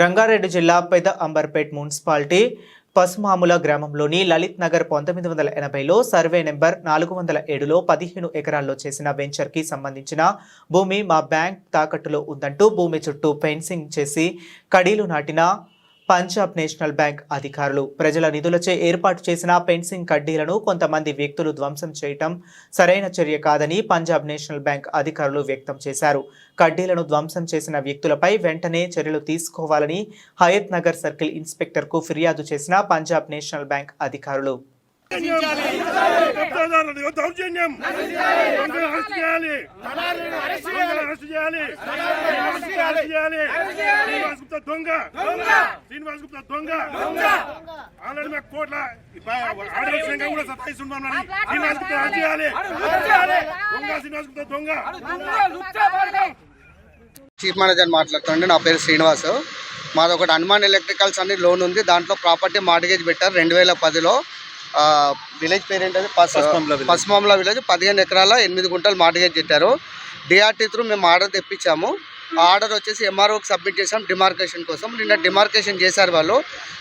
రంగారెడ్డి జిల్లా పెద అంబర్పేట్ మున్సిపాలిటీ పసుమాముల గ్రామంలోని లలిత్ నగర్ 1980లో సర్వే నెంబర్ 407లో 15 ఎకరాల్లో చేసిన వెంచర్కి సంబంధించిన భూమి మా బ్యాంక్ తాకట్టులో ఉందంటూ భూమి చుట్టూ ఫెన్సింగ్ చేసి కడీలు నాటిన పంజాబ్ నేషనల్ బ్యాంక్ అధికారులు ప్రజల నిధులచే ఏర్పాటు చేసిన ఫెన్సింగ్ కడ్డీలను కొంతమంది వ్యక్తులు ధ్వంసం చేయటం సరైన చర్య కాదని పంజాబ్ నేషనల్ బ్యాంక్ అధికారులు వ్యక్తం చేశారు. కడ్డీలను ధ్వంసం చేసిన వ్యక్తులపై వెంటనే చర్యలు తీసుకోవాలని హయత్ నగర్ సర్కిల్ ఇన్స్పెక్టర్కు ఫిర్యాదు చేసిన పంజాబ్ నేషనల్ బ్యాంక్ అధికారులు చీఫ్ మేనేజర్ మాట్లాడుతుండే. నా పేరు శ్రీనివాస్. మాది ఒకటి హనుమాన్ ఎలక్ట్రికల్స్ అని లోన్ ఉంది. దాంట్లో ప్రాపర్టీ మార్టిగేజ్ పెట్టారు 2010లో. విలేజ్ పేరు ఏంటంటే పసుమాముల విలేజ్. 15 ఎకరాల 8 గుంటలు మార్టిగేజ్ పెట్టారు. డిఆర్టీ త్రూ మేము ఆర్డర్ తెప్పించాము. ఆ ఆర్డర్ వచ్చేసి ఎంఆర్ఓకి సబ్మిట్ చేసాం డిమార్కేషన్ కోసం. నిన్న డిమార్కేషన్ చేశారు వాళ్ళు.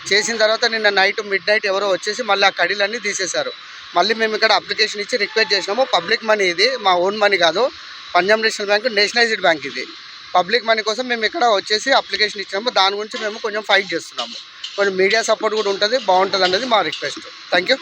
చేసిన తర్వాత నిన్న మిడ్ నైట్ ఎవరో వచ్చేసి మళ్ళీ ఆ కడీలన్నీ తీసేశారు. మళ్ళీ మేము ఇక్కడ అప్లికేషన్ ఇచ్చి రిక్వెస్ట్ చేసినాము. పబ్లిక్ మనీ ఇది, మా ఓన్ మనీ కాదు. Punjab national bank nationalised bank ఇది. పబ్లిక్ మనీ కోసం మేము ఇక్కడ వచ్చేసి అప్లికేషన్ ఇచ్చాము. దాని గురించి మేము కొంచెం ఫైట్ చేస్తున్నాము. కొంచెం మీడియా సపోర్ట్ కూడా ఉంటుంది, బాగుంటుంది అనేది మా రిక్వెస్ట్. Thank you.